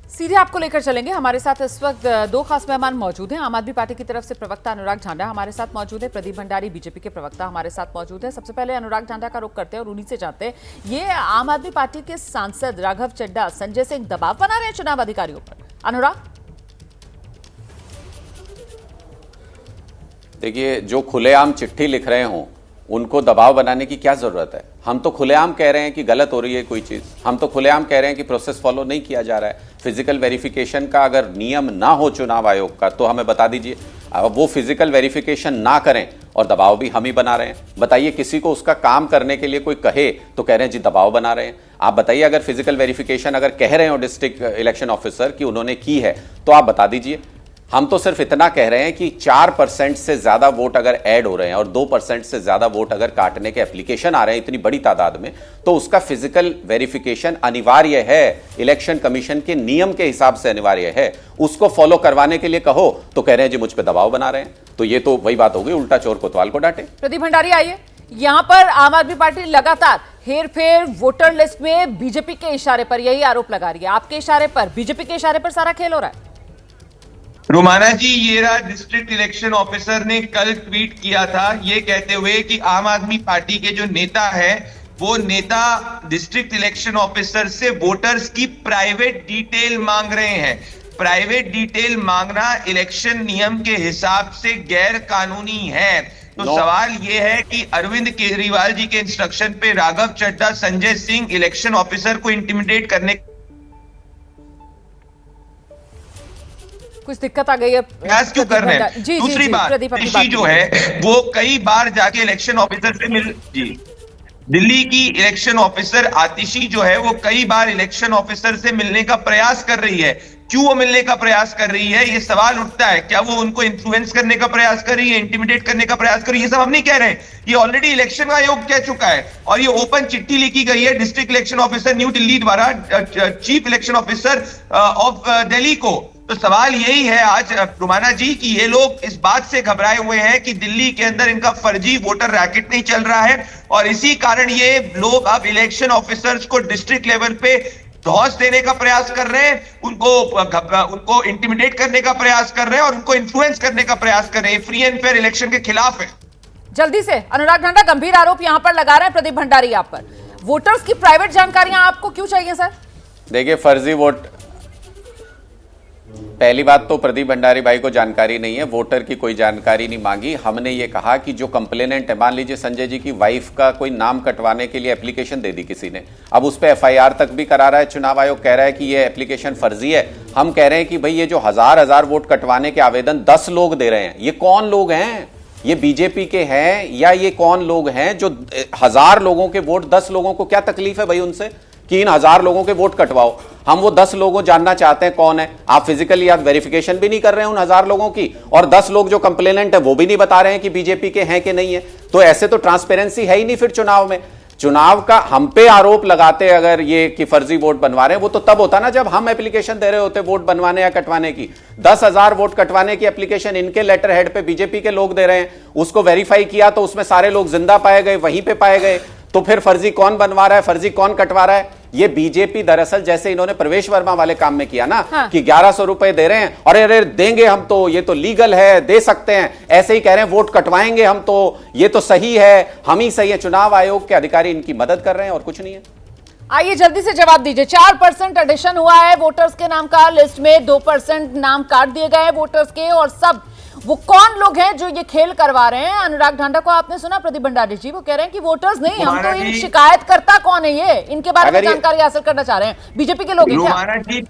सीधे आपको लेकर चलेंगे। हमारे साथ इस वक्त दो खास मेहमान मौजूद हैं। आम आदमी पार्टी की तरफ से प्रवक्ता अनुराग ढांडा हमारे साथ मौजूद है, प्रदीप भंडारी बीजेपी के प्रवक्ता हमारे साथ मौजूद है। सबसे पहले अनुराग ढांडा का रुख करते हैं और उन्हीं से जानते हैं, ये आम आदमी पार्टी के सांसद राघव चड्ढा संजय सिंह दबाव बना रहे हैं चुनाव अधिकारियों पर। अनुराग, देखिए, जो खुलेआम चिट्ठी लिख रहे हों उनको दबाव बनाने की क्या जरूरत है। हम तो खुलेआम कह रहे हैं कि गलत हो रही है कोई चीज, हम तो खुलेआम कह रहे हैं कि प्रोसेस फॉलो नहीं किया जा रहा है। फिजिकल वेरिफिकेशन का अगर नियम ना हो चुनाव आयोग का तो हमें बता दीजिए। अब वो फिजिकल वेरिफिकेशन ना करें और दबाव भी हम ही बना रहे हैं। बताइए, किसी को उसका काम करने के लिए कोई कहे तो कह रहे हैं जी दबाव बना रहे हैं। आप बताइए, अगर फिजिकल वेरिफिकेशन अगर कह रहे हो डिस्ट्रिक्ट इलेक्शन ऑफिसर कि उन्होंने की है तो आप बता दीजिए। हम तो सिर्फ इतना कह रहे हैं कि 4% से ज्यादा वोट अगर ऐड हो रहे हैं और 2% से ज्यादा वोट अगर काटने के एप्लीकेशन आ रहे हैं इतनी बड़ी तादाद में, तो उसका फिजिकल वेरिफिकेशन अनिवार्य है, इलेक्शन कमीशन के नियम के हिसाब से अनिवार्य है। उसको फॉलो करवाने के लिए कहो तो कह रहे हैं जी मुझ पे दबाव बना रहे हैं। तो ये तो वही बात होगी, उल्टा चोर कोतवाल को डांटे। प्रदीप भंडारी आइए। यहां पर आम आदमी पार्टी लगातार हेरफेर वोटर लिस्ट में बीजेपी के इशारे पर यही आरोप लगा रही है। आपके इशारे पर, बीजेपी के इशारे पर सारा खेल हो रहा है। रोमाना जी, ये रहा डिस्ट्रिक्ट इलेक्शन ऑफिसर ने कल ट्वीट किया था ये कहते हुए कि आम आदमी पार्टी के जो नेता है वो नेता डिस्ट्रिक्ट इलेक्शन ऑफिसर से वोटर्स की प्राइवेट डिटेल मांग रहे हैं। प्राइवेट डिटेल मांगना इलेक्शन नियम के हिसाब से गैर कानूनी है। तो सवाल ये है कि अरविंद केजरीवाल जी के इंस्ट्रक्शन पे राघव चड्ढा संजय सिंह इलेक्शन ऑफिसर को इंटिमिडेट करने कुछ दिक्कत आ गई है, प्रयास क्यों कर रहे हैं। दूसरी बात, ऋषि जो है वो कई बार जाके इलेक्शन ऑफिसर से दिल्ली की इलेक्शन ऑफिसर आतिशी जो है वो कई बार इलेक्शन ऑफिसर से मिलने का प्रयास कर रही है। क्यों वो मिलने का प्रयास कर रही है, ये सवाल उठता है। क्या वो उनको इन्फ्लुएंस करने का प्रयास कर रही है, इंटिमिडेट करने का प्रयास कर रही है? ये सब हम नहीं कह रहे हैं, ये ऑलरेडी इलेक्शन आयोग कह चुका है और ये ओपन चिट्ठी लिखी गई है district election officer New Delhi द्वारा chief election officer of Delhi को। तो सवाल यही है आज रुमाना जी कि ये लोग इस बात से घबराए हुए हैं कि दिल्ली के अंदर इनका फर्जी वोटर रैकेट नहीं चल रहा है और इसी कारण ये लोग अब इलेक्शन ऑफिसर्स को डिस्ट्रिक्ट लेवल पे धौंस देने का प्रयास कर रहे हैं, उनको इंटिमिडेट करने का प्रयास कर रहे हैं और उनको इन्फ्लुएंस करने का प्रयास कर रहे हैं। फ्री एंड फेयर इलेक्शन के खिलाफ है। जल्दी से अनुराग ढांडा, गंभीर आरोप यहां पर लगा रहे हैं प्रदीप भंडारी आप पर। वोटर्स की प्राइवेट जानकारियां आपको क्यों चाहिए सर? देखिए, फर्जी वोट, पहली बात तो प्रदीप भंडारी भाई को जानकारी नहीं है, वोटर की कोई जानकारी नहीं मांगी। हमने ये कहा कि जो कंप्लेनेंट है, मान लीजिए संजय जी की वाइफ का कोई नाम कटवाने के लिए एप्लीकेशन दे दी किसी ने, अब उस पर एफआईआर तक भी करा रहा है, चुनाव आयोग कह रहा है कि ये एप्लीकेशन फर्जी है। हम कह रहे हैं कि भाई ये जो हजार वोट कटवाने के आवेदन 10 लोग दे रहे हैं, ये कौन लोग हैं? ये बीजेपी के हैं या ये कौन लोग हैं जो 1000 लोगों के वोट, 10 लोगों को क्या तकलीफ है भाई उनसे कि इन 1000 लोगों के वोट कटवाओ? हम वो 10 लोगों जानना चाहते हैं कौन है। आप फिजिकली आप वेरिफिकेशन भी नहीं कर रहे हैं उन 1000 लोगों की, और 10 लोग जो कंप्लेनेंट है वो भी नहीं बता रहे हैं कि बीजेपी के हैं कि नहीं है। तो ऐसे तो ट्रांसपेरेंसी है ही नहीं फिर चुनाव में। चुनाव का हम पे आरोप लगाते अगर ये कि फर्जी वोट बनवा रहे हैं, वो तो तब होता ना जब हम एप्लीकेशन दे रहे होते वोट बनवाने या कटवाने की। 10,000 वोट कटवाने की एप्लीकेशन इनके लेटर हेड पे बीजेपी के लोग दे रहे हैं, उसको वेरीफाई किया तो उसमें सारे लोग जिंदा पाए गए, वहीं पे पाए गए। तो फिर फर्जी कौन बनवा रहा है, फर्जी कौन कटवा रहा है? ये बीजेपी दरअसल जैसे इन्होंने प्रवेश वर्मा वाले काम में किया ना, हाँ। कि 1100 रुपए दे रहे हैं और अरे देंगे हम, तो ये तो लीगल है, दे सकते हैं, ऐसे ही कह रहे हैं वोट कटवाएंगे हम, तो ये तो सही है, हम ही सही है। चुनाव आयोग के अधिकारी इनकी मदद कर रहे हैं और कुछ नहीं है। आइए जल्दी से जवाब दीजिए। 4% एडिशन हुआ है वोटर्स के नाम का लिस्ट में, 2% नाम काट दिए गए हैं वोटर्स के, और सब वो कौन लोग हैं जो ये खेल करवा रहे हैं? अनुराग ढांडा को आपने सुना, प्रदीप भंडारी जी वो कह रहे हैं कि वोटर्स नहीं, हम तो इन शिकायतकर्ता कौन है ये, इनके बारे में जानकारी हासिल करना चाह रहे हैं। बीजेपी के लोग हैं क्या? जी,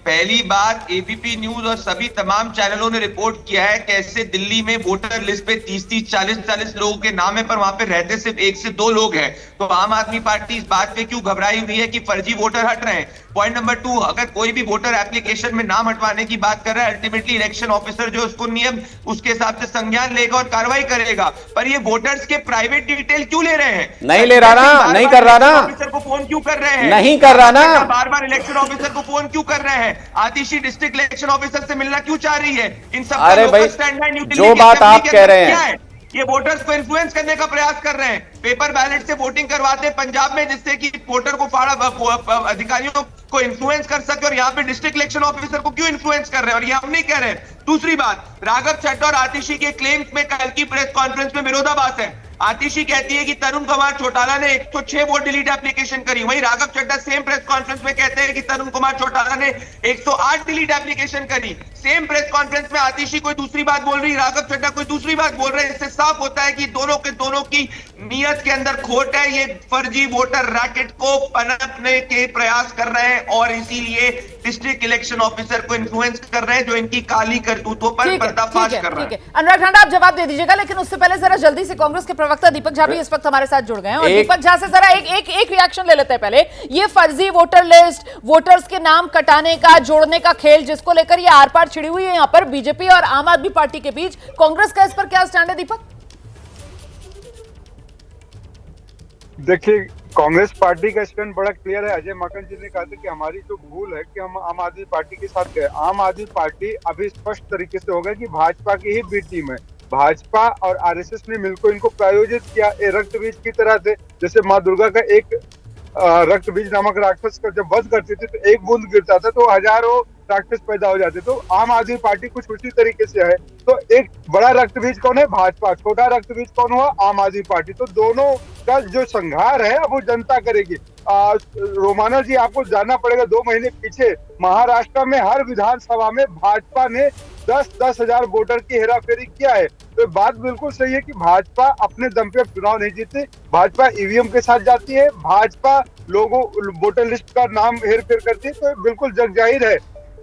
पहली बात एबीपी न्यूज और सभी तमाम चैनलों ने रिपोर्ट किया है कैसे दिल्ली में वोटर लिस्ट पे 30-30, 40-40 लोगों के नाम है, पर वहां पे रहते सिर्फ 1 से 2 लोग हैं। तो आम आदमी पार्टी इस बात पे क्यों घबराई हुई है कि फर्जी वोटर हट रहे हैं? पॉइंट नंबर 2, अगर कोई भी वोटर एप्लीकेशन में नाम हटवाने की बात कर रहा है, अल्टीमेटली इलेक्शन ऑफिसर जो उसको नियम उसके हिसाब से संज्ञान लेगा और कार्रवाई करेगा। पर ये वोटर्स के प्राइवेट डिटेल क्यों ले रहे हैं? नहीं ले रहा ना, नहीं कर रहा ना, ऑफिसर को फोन क्यों कर रहे हैं? नहीं कर रहा ना, बार-बार इलेक्शन ऑफिसर को फोन क्यों कर रहे हैं? आतिशी डिस्ट्रिक्ट इलेक्शन ऑफिसर से मिलना क्यों चाह रही है? इन सब अरे भाई, जो बात आप कह रहे हैं, ये वोटर्स को इन्फ्लुएंस करने का प्रयास कर रहे हैं। पेपर बैलेट से वोटिंग करवाते हैं पंजाब में, जिससे कि वोटर को फाड़ा अधिकारियों को इन्फ्लुएंस कर सके, और यहाँ पे डिस्ट्रिक्ट इलेक्शन ऑफिसर को क्यों इन्फ्लुएंस कर रहे हैं, और ये हम नहीं कह रहे। दूसरी बात, राघव चड्ढा और आतिशी के क्लेम्स में कल की प्रेस कॉन्फ्रेंस में विरोधाभास है। आतिशी कहती है कि तरुण कुमार चौटाला ने 106 वोट डिलीट एप्लीकेशन करी, वहीं Raghav Chadha same press conference में कहते हैं कि तरुण कुमार चौटाला ने 108 डिलीट एप्लीकेशन करी। सेम प्रेस कॉन्फ्रेंस में आतिशी कोई दूसरी बात बोल रही, राघव चड्ढा कोई दूसरी बात बोल रहे हैं। इससे साफ होता है कि दोनों की नीयत के अंदर खोट है। ये फर्जी वोटर रैकेट को पनपने के प्रयास कर रहे हैं और इसीलिए डिस्ट्रिक्ट इलेक्शन ऑफिसर को इन्फ्लुएंस कर रहे हैं, जो इनकी काली करतूतों पर पर्दाफाश कर रहे हैं। अनुराग ढांडा, आप जवाब दे दीजिएगा, लेकिन उससे पहले जरा जल्दी से कांग्रेस के प्रवक्ता दीपक झा भी इस वक्त हमारे साथ जुड़ गए हैं, और दीपक झा से जरा एक रिएक्शन ले लेते हैं। पहले ये फर्जी वोटर लिस्ट, वोटर्स के नाम कटाने का, जोड़ने का खेल, जिसको लेकर ये आर पार छिड़ी हुई है यहाँ पर बीजेपी और आम आदमी पार्टी के बीच, कांग्रेस का इस पर क्या स्टैंड है दीपक? देखिए, कांग्रेस पार्टी का स्टैंड बड़ा क्लियर है। अजय माकन जी ने कहा था कि हमारी जो भूल है कि हम आम आदमी पार्टी के साथ गए। आम आदमी पार्टी अभी स्पष्ट तरीके से होगा कि भाजपा की ही बी टीम है। भाजपा और आरएसएस ने मिलकर इनको प्रायोजित किया रक्त बीज की तरह से। जैसे माँ दुर्गा का एक रक्त बीज नामक राक्षस का जब वध करते थे तो एक बूंद गिरता था तो हजारों राक्षस पैदा हो जाते। तो आम आदमी पार्टी कुछ उसी तरीके से है। तो एक बड़ा रक्त बीज कौन है? भाजपा। छोटा रक्त बीज कौन हुआ? आम आदमी पार्टी। तो दोनों का जो संघार है अब वो जनता करेगी। रोमाना जी, आपको जानना पड़ेगा 2 महीने पीछे महाराष्ट्र में हर विधानसभा में भाजपा ने 10-10 हजार वोटर की हेराफेरी किया है। तो बात बिल्कुल सही है कि भाजपा अपने दम पे चुनाव नहीं जीती। भाजपा ईवीएम के साथ जाती है, भाजपा लोगों वोटर लिस्ट का नाम हेर फेर करती है। तो बिल्कुल जग जाहिर है,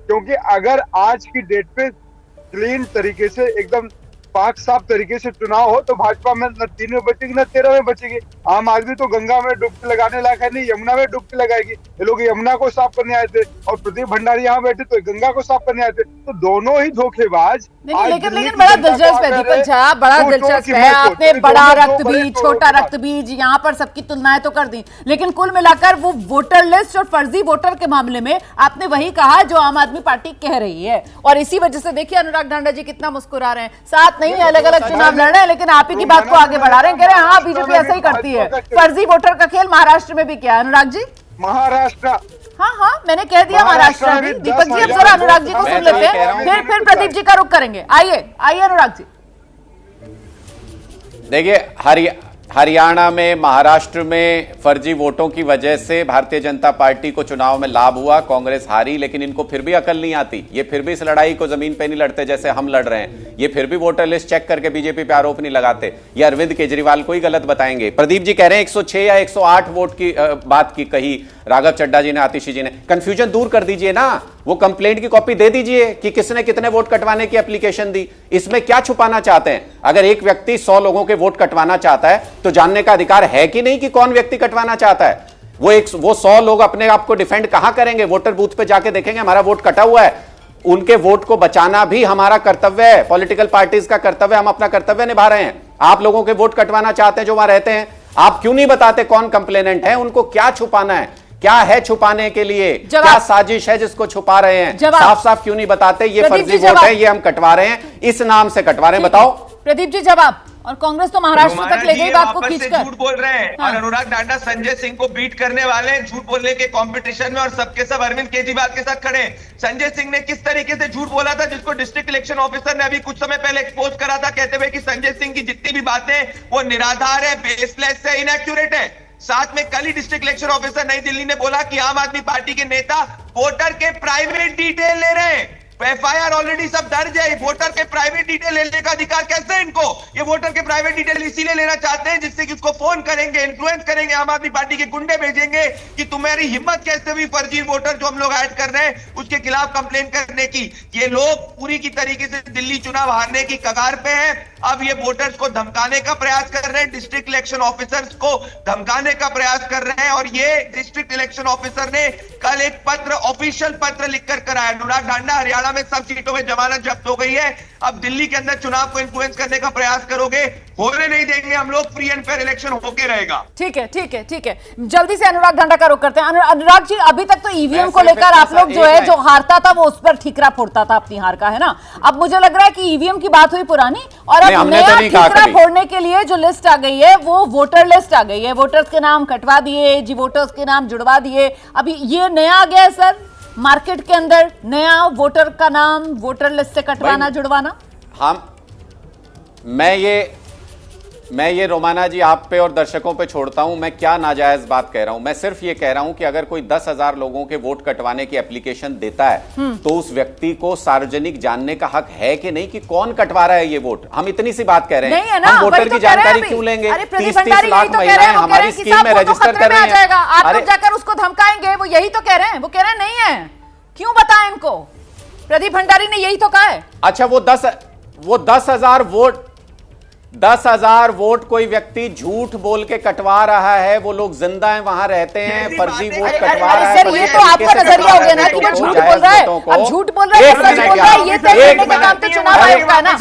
क्योंकि अगर आज की डेट पे क्लीन तरीके से एकदम पाक साफ तरीके से चुनाव हो तो भाजपा में न 3 में बचेगी न 13 में बचेगी। आम आदमी तो गंगा में डुबकी लगाने लायक है नहीं, यमुना में डुबकी लगाएगी। ये लोग यमुना को साफ करने आए थे और प्रदीप भंडारी यहाँ बैठे तो गंगा को साफ करने आए थे। तो दोनों ही धोखेबाज। लेकिन बड़ा दिलचस्प है दीपक झा, बड़ा दिलचस्प है। आपने बड़ा रक्त बीज, छोटा रक्त बीज, यहाँ पर सबकी तुलनाएं तो कर दी, लेकिन कुल मिलाकर वो वोटर लिस्ट और फर्जी वोटर के मामले में आपने वही कहा जो आम आदमी पार्टी कह रही है। और इसी वजह से देखिए अनुराग ढांडा जी कितना मुस्कुरा रहे हैं। साथ नहीं अलग अलग चुनाव लड़ रहे हैं, लेकिन आप ही की बात को आगे बढ़ा रहे हैं, कह रहे हैं हाँ बीजेपी ऐसा ही करती है। फर्जी वोटर का खेल महाराष्ट्र में भी किया। अनुराग जी, महाराष्ट्र, हाँ मैंने कह दिया महाराष्ट्र में। दीपक जी, अब जरा अनुराग जी को सुन लेते हैं, फिर प्रदीप जी का रुख करेंगे। आइए अनुराग जी। देखिए, हरियाणा में, महाराष्ट्र में फर्जी वोटों की वजह से भारतीय जनता पार्टी को चुनाव में लाभ हुआ, कांग्रेस हारी, लेकिन इनको फिर भी अकल नहीं आती। ये फिर भी इस लड़ाई को जमीन पे नहीं लड़ते जैसे हम लड़ रहे हैं। ये फिर भी वोटर लिस्ट चेक करके बीजेपी पे आरोप नहीं लगाते। ये अरविंद केजरीवाल को ही गलत बताएंगे। प्रदीप जी कह रहे हैं 106 या 108 वोट की बात की कही राघव चड्ढा जी ने, आतिशी जी ने। कंफ्यूजन दूर कर दीजिए ना, वो कंप्लेंट की कॉपी दे दीजिए कि किसने कितने वोट कटवाने की एप्लीकेशन दी। इसमें क्या छुपाना चाहते हैं? अगर एक व्यक्ति 100 लोगों के वोट कटवाना चाहता है तो जानने का अधिकार है कि नहीं कि कौन व्यक्ति कटवाना चाहता है? वो 100 लोग अपने आप को डिफेंड कहां करेंगे? वोटर बूथ पे जाके देखेंगे हमारा वोट कटा हुआ है। उनके वोट को बचाना भी हमारा कर्तव्य है, पॉलिटिकल पार्टीज का कर्तव्य। हम अपना कर्तव्य निभा रहे हैं। आप लोगों के वोट कटवाना चाहते हैं जो वहां रहते हैं, आप क्यों नहीं बताते कौन कंप्लेनेंट है? उनको क्या छुपाना है? क्या है छुपाने के लिए? क्या साजिश है जिसको छुपा रहे हैं? साफ साफ क्यों नहीं बताते ये फर्जी वोट है, ये हम कटवा रहे हैं, इस नाम से कटवा रहे हैं? बताओ प्रदीप जी जवाब। और कांग्रेस तो महाराष्ट्र तक ले गई बात को खींचकर। झूठ बोल रहे हैं। हाँ। और अनुराग ढांडा संजय सिंह को बीट करने वाले हैं झूठ बोलने के कंपटीशन में, और सबके सब अरविंद केजरीवाल के साथ खड़े हैं। संजय सिंह ने किस तरीके से झूठ बोला था, जिसको डिस्ट्रिक्ट इलेक्शन ऑफिसर ने अभी कुछ समय पहले एक्सपोज करा था, कहते हुए कि संजय सिंह की जितनी भी बातें वो निराधार है, बेसलेस है, इनएक्यूरेट है। साथ में कल ही डिस्ट्रिक्ट इलेक्शन ऑफिसर नई दिल्ली ने बोला कि आम आदमी पार्टी के नेता वोटर के प्राइवेट डिटेल ले रहे हैं। एफआईआर ऑलरेडी सब दर्ज है। वोटर के प्राइवेट डिटेल लेने का अधिकार कैसे है इनको? ये वोटर के प्राइवेट डिटेल इसीलिए लेना चाहते हैं जिससे कि उसको फोन करेंगे, इन्फ्लुएंस करेंगे, आम आदमी पार्टी के गुंडे भेजेंगे कि तुम्हारी हिम्मत कैसे हुई फर्जी वोटर जो हम लोग ऐड कर रहे हैं उसके खिलाफ कंप्लेन करने की। ये लोग पूरी की तरीके से दिल्ली चुनाव हारने की कगार पे है। अब ये वोटर्स को धमकाने का प्रयास कर रहे हैं, डिस्ट्रिक्ट इलेक्शन ऑफिसर्स को धमकाने का प्रयास कर रहे हैं। और ये डिस्ट्रिक्ट इलेक्शन ऑफिसर ने कल एक पत्र, ऑफिशियल पत्र लिखकर कराया। अनुराग ढांडा, हरियाणा में सब सीटों में जमानत जब्त हो गई है। अब दिल्ली के अंदर चुनाव को इन्फ्लुएंस करने का प्रयास करोगे, होने नहीं देंगे हम लोग। फ्री एंड फेयर इलेक्शन होके रहेगा। ठीक है, ठीक है, ठीक है। जल्दी से अनुराग ढांडा का रुख करते हैं। अनुराग जी, अभी तक तो ईवीएम को लेकर आप लोग जो है, जो हारता था वो उस पर ठीकरा फोड़ता था अपनी हार का, है ना। अब मुझे लग रहा है कि ईवीएम की बात हुई पुरानी, और अब नया ठीकरा फोड़ने के लिए जो लिस्ट आ गई है वो वोटर लिस्ट आ गई है। वोटर्स के नाम कटवा दिए जी, वोटर्स के नाम जुड़वा दिए। अभी ये नया आ गया है सर मार्केट के अंदर, नया वोटर का नाम वोटर लिस्ट से कटवाना जुड़वाना। मैं ये रोमाना जी आप पे और दर्शकों पे छोड़ता हूं। मैं क्या नाजायज बात कह रहा हूं, मैं सिर्फ ये कह रहा हूं कि अगर कोई 10,000 लोगों के वोट कटवाने की एप्लीकेशन देता है तो उस व्यक्ति को सार्वजनिक जानने का हक है कि नहीं कि कौन कटवा रहा है ये वोट। हम इतनी सी बात कह रहे हैं, हम वोटर की जानकारी क्यों लेंगे? 30-30 लाख महिलाएं हमारी स्कीम में रजिस्टर कर रही हैं। आप लोग जाकर उसको धमकाएंगे, वो यही तो कह रहे हैं। वो कह रहे हैं नहीं है, क्यों बताएं इनको? प्रदीप भंडारी ने यही तो कहा है। अच्छा, वो 10,000 वोट कोई व्यक्ति झूठ बोल के कटवा रहा है, वो लोग जिंदा हैं, वहां रहते हैं, फर्जी वोट कटवा रहा है। सर, ये तो आपका नजरिया हो गया ना कि वो झूठ बोल रहा है। अब झूठ बोल रहा है, सच बोल रहा है, ये तय करने का काम तो चुनाव आयोग का है ना।